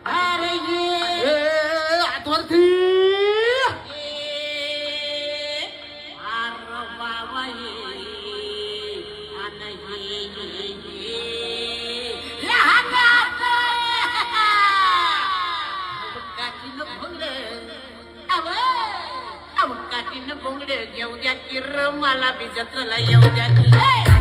अरे ये आतवरती अरे बाबा ये काठीनं बोंगडे घेऊ द्या की र मला बी जत्राला येऊ द्या की